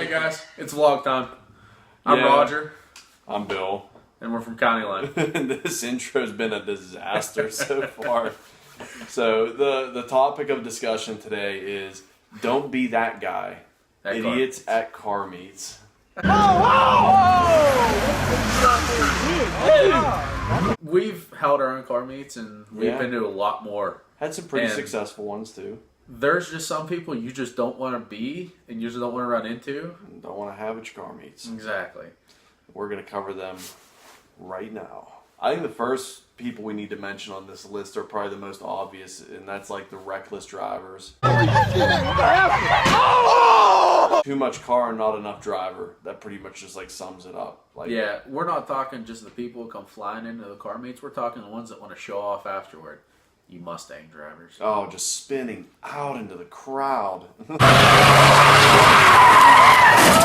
Hey guys, it's vlog time. I'm Roger. I'm Bill. And we're from County Line. This intro's been a disaster so far. So the topic of discussion today is don't be that guy. Idiots at car meets. We've held our own car meets and we've been to a lot more. Had some pretty successful ones too. There's just some people you just don't want to be and you just don't want to run into. Don't want to have at your car meets. Exactly. We're going to cover them right now. I think the first people we need to mention on this list are probably the most obvious, and that's like the reckless drivers. Too much car and not enough driver. That pretty much just like sums it up. Like, yeah, we're not talking just the people who come flying into the car meets. We're talking the ones that want to show off afterward. You Mustang drivers. Oh, just spinning out into the crowd.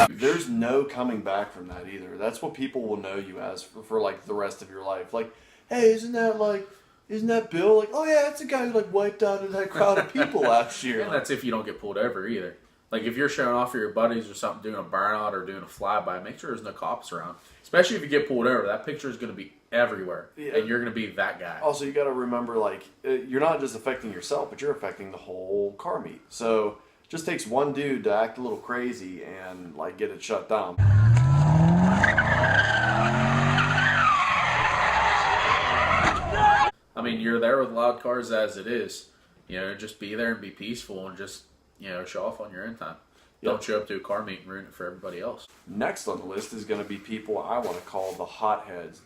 There's no coming back from that either. That's what people will know you as for like the rest of your life. Like, hey, isn't that Bill? Like, oh yeah, that's a guy who like wiped out in that crowd of people last year. And that's if you don't get pulled over either. Like if you're showing off for your buddies or something, doing a burnout or doing a flyby, make sure there's no cops around. Especially if you get pulled over, that picture is going to be everywhere, and you're going to be that guy. Also, you got to remember, like, you're not just affecting yourself, but you're affecting the whole car meet. So, it just takes one dude to act a little crazy and like get it shut down. I mean, you're there with loud cars as it is. You know, just be there and be peaceful and just, you know, show off on your own time. Don't show up to a car meet and ruin it for everybody else. Next on the list is going to be people I want to call the hotheads.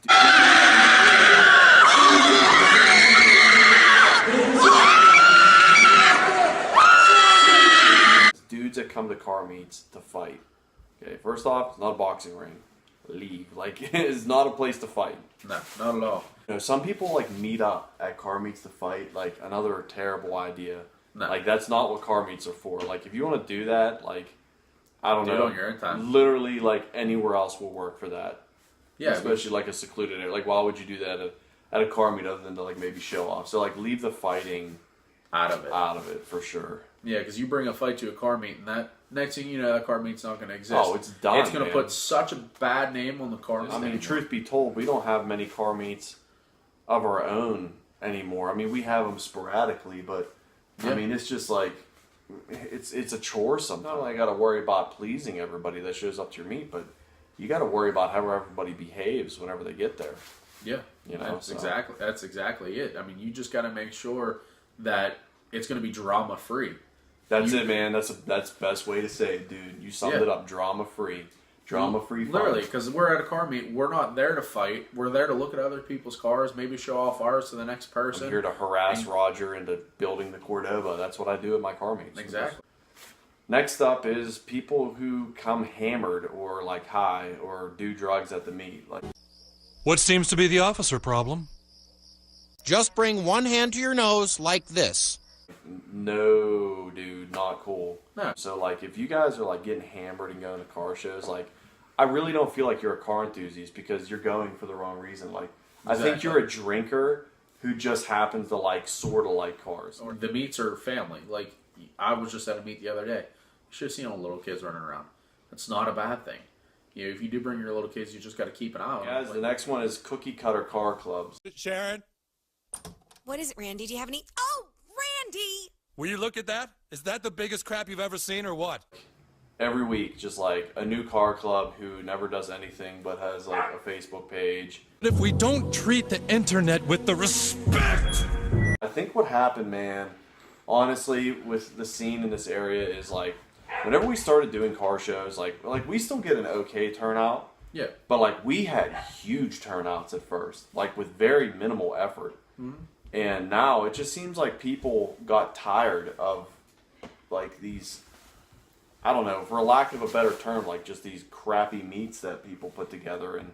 Dudes that come to car meets to fight. Okay, first off, it's not a boxing ring. Leave. Like, it's not a place to fight. No, not at all. You know, some people like meet up at car meets to fight. Like, another terrible idea. No. Like, that's not what car meets are for. Like, if you want to do that, like, I don't know. Do it on your own time. Literally, like, anywhere else will work for that. Yeah. Especially, like, a secluded area. Like, why would you do that at a car meet other than to, like, maybe show off? So, like, leave the fighting out of it. Out of it, for sure. Yeah, because you bring a fight to a car meet, and that next thing you know, that car meet's not going to exist. Oh, it's done, It's going to put such a bad name on the car meet. I mean, truth be told, we don't have many car meets of our own anymore. I mean, we have them sporadically, but... I mean, it's just like, it's a chore sometimes. Not only I got to worry about pleasing everybody that shows up to your meet, but you got to worry about how everybody behaves whenever they get there. Yeah, you know, that's exactly it. I mean, you just got to make sure that it's going to be drama free. That's it, man. That's the best way to say it, dude. You summed it up. Drama free. Drama-free fun. Literally, because we're at a car meet, we're not there to fight. We're there to look at other people's cars, maybe show off ours to the next person. I'm here to harass Roger into building the Cordova. That's what I do at my car meets. Exactly. Next up is people who come hammered or like high or do drugs at the meet. Like, what seems to be the officer problem? Just bring one hand to your nose like this. No, dude, not cool. No. So, like, if you guys are, like, getting hammered and going to car shows, like, I really don't feel like you're a car enthusiast because you're going for the wrong reason. Like, I think you're a drinker who just happens to, like, sort of like cars. Or the meets are family. Like, I was just at a meet the other day. You should have seen all the little kids running around. That's not a bad thing. You know, if you do bring your little kids, you just got to keep an eye on them. Guys, the next one is cookie cutter car clubs. Sharon? What is it, Randy? Do you have any... Oh, Randy! Will you look at that? Is that the biggest crap you've ever seen or what? Every week, just like a new car club who never does anything but has like a Facebook page. If we don't treat the internet with the respect... I think what happened, man, honestly, with the scene in this area is like, whenever we started doing car shows, like we still get an okay turnout. Yeah. But like we had huge turnouts at first, like with very minimal effort. Mm-hmm. And now it just seems like people got tired of like these, I don't know, for a lack of a better term, like just these crappy meets that people put together. And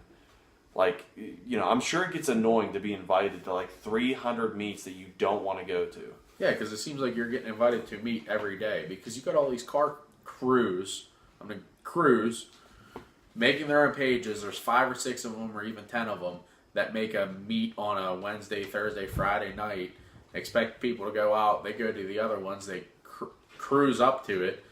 like, you know, I'm sure it gets annoying to be invited to like 300 meets that you don't want to go to. Yeah, because it seems like you're getting invited to meet every day because you got all these car crews making their own pages. There's 5 or 6 of them or even 10 of them that make a meet on a Wednesday, Thursday, Friday night, expect people to go out. They go to the other ones. They cruise up to it,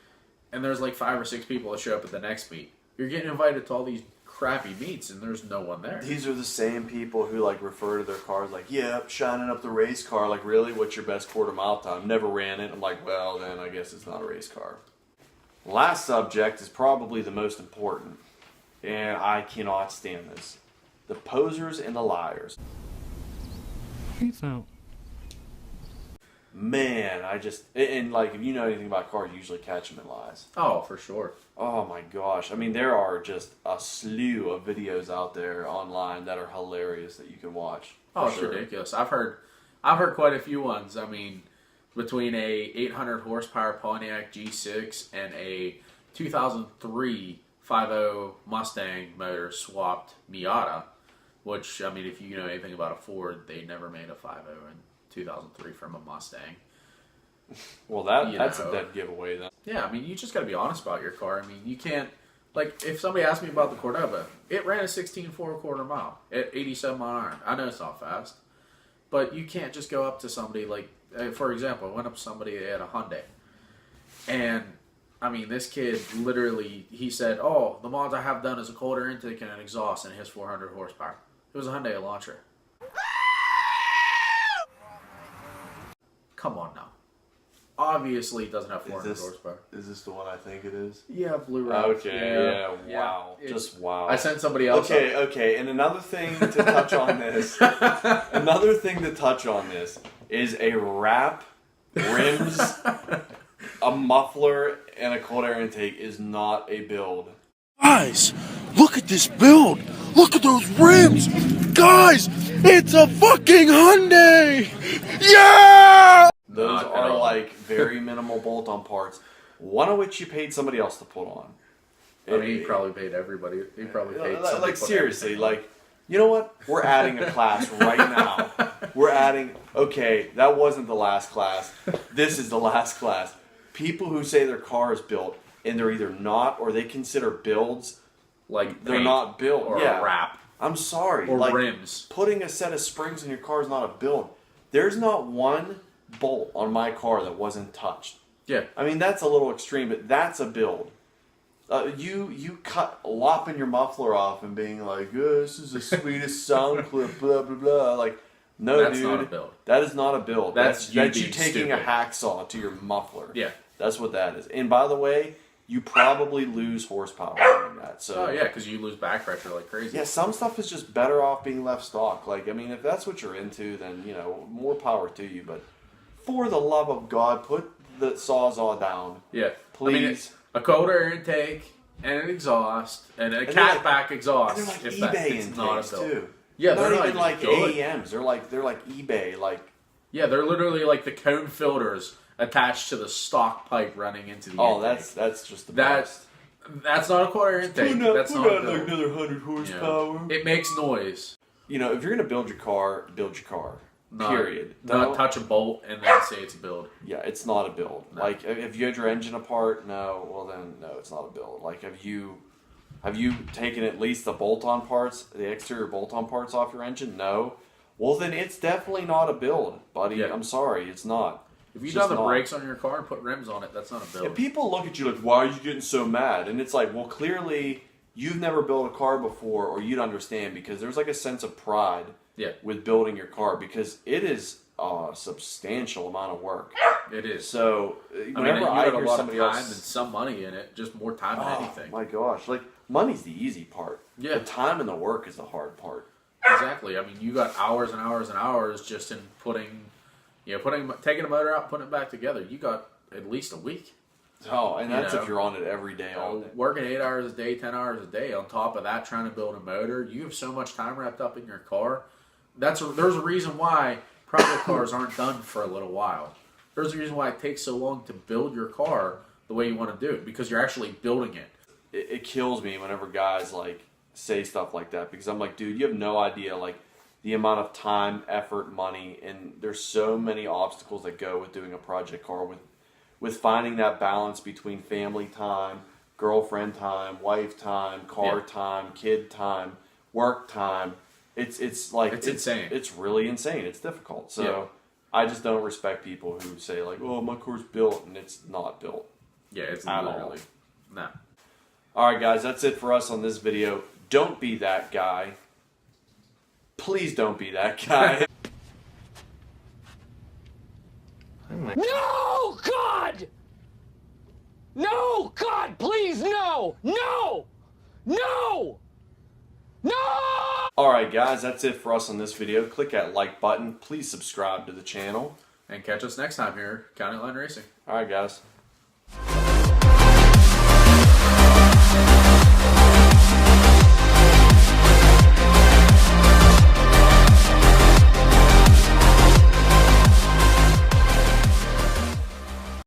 and there's like 5 or 6 people that show up at the next meet. You're getting invited to all these crappy meets, and there's no one there. These are the same people who like refer to their cars like, yeah, shining up the race car. Like, really, what's your best quarter mile time? Never ran it. I'm like, well, then I guess it's not a race car. Last subject is probably the most important, and I cannot stand this: the posers and the liars. Peace out. Man, and like, if you know anything about cars, you usually catch them in lies. Oh, for sure. Oh my gosh. I mean, there are just a slew of videos out there online that are hilarious that you can watch. Oh, For it's sure. ridiculous. I've heard quite a few ones. I mean, between a 800 horsepower Pontiac G6 and a 2003 5.0 Mustang motor swapped Miata, which, I mean, if you know anything about a Ford, they never made a 5.0 in 2003 from a Mustang. Well, You that's know. a dead giveaway then. Yeah, I mean, you just got to be honest about your car. I mean, you can't, like, if somebody asked me about the Cordova, it ran a 16.4 quarter mile at 87 mile an hour. I know it's not fast, but you can't just go up to somebody like, for example, I went up to somebody at a Hyundai, and I mean, this kid literally, he said, "Oh, the mods I have done is a cold air intake and an exhaust, and it has 400 horsepower." It was a Hyundai Elantra. Come on now. Obviously, it doesn't have 400 horsepower. Is this the one I think it is? Yeah, blue Rant. Okay, yeah, wow. It's- Just wow. I sent somebody else. Okay, and another thing to touch on this, is a wrap, rims, a muffler, and a cold air intake is not a build. Guys, look at this build. Look at those rims. Guys, it's a fucking Hyundai. Yeah! Those Not at are all. like very minimal bolt-on parts, one of which you paid somebody else to put on. I mean, he probably paid everybody. He probably paid somebody Like to put seriously, everything on. like, you know what? We're adding a class right now. We're adding, okay, that wasn't the last class. This is the last class. People who say their car is built and they're either not or they consider builds like they're paint not built. or Yeah. a wrap I'm sorry. or like, rims. putting a set of springs in your car is not a build. There's not one bolt on my car that wasn't touched. Yeah, I mean, that's a little extreme, but that's a build. You cut lopping your muffler off and being like, oh, this is the sweetest sound clip, blah blah blah. Like, no, That's dude, not a build. That is not a build. That's you you being taking a stupid. hacksaw to your muffler. Yeah. That's what that is. And by the way, you probably lose horsepower doing that. So Oh yeah, because you lose back pressure like crazy. yeah, some stuff is just better off being left stock. Like, I mean, if that's what you're into, then, you know, more power to you. But for the love of God, put the Sawzall down. Yeah. Please. I mean, a cold air intake and an exhaust and a And they're like- catback exhaust. And they're like if eBay that, it's not a intakes build. too. Yeah, not they're not even like good. AEMs. They're like eBay. Like, Yeah, they're literally like the cone filters attached to the stock pipe running into the oh, intake. that's just the That- best. That's not a cold air intake. That's not a build. another 100 You horsepower. know, it makes noise. You know, if you're gonna build your car, build your car. Not, Period. Not Don't- touch a bolt and then say it's a build. Yeah, it's not a build. No. Like, if you had your engine apart, well then, no, it's not a build. Like, have you taken at least the bolt-on parts, the exterior bolt-on parts off your engine? No. Well, then it's definitely not a build, buddy. Yeah. I'm sorry, it's not. If you've It's done just the not. brakes on your car and put rims on it, that's not a build. Yeah, people look at you like, why are you getting so mad? And it's like, well, clearly you've never built a car before, or you'd understand, because there's like a sense of pride Yeah. with building your car, because it is a substantial amount of work. It is. So I mean, whenever you I got a hear lot of somebody time else, and some money in it, just more time than anything. my gosh, like, money's the easy part. Yeah. The time and the work is the hard part. Exactly. I mean, you got hours and hours and hours just in taking a motor out, putting it back together. You got at least a week. Oh, and that's know, if you're on it every day, all day. Working 8 hours a day, 10 hours a day. On top of that, trying to build a motor, you have so much time wrapped up in your car. There's a reason why project cars aren't done for a little while. There's a reason why it takes so long to build your car the way you want to do it, because you're actually building it. It kills me whenever guys like say stuff like that, because I'm like, dude, you have no idea like the amount of time, effort, money, and there's so many obstacles that go with doing a project car, with finding that balance between family time, girlfriend time, wife time, car Yeah. time, kid time, work time. It's like It's insane. It's really insane. It's difficult. So Yeah. I just don't respect people who say like, oh, my car's built and it's not built. Yeah, it's At literally no. Alright guys, that's it for us on this video. Don't be that guy. Please don't be that guy. No, God! No, God, please, no! No! No! No! Alright guys, that's it for us on this video. Click that like button. Please subscribe to the channel. And catch us next time here, County Line Racing. Alright guys.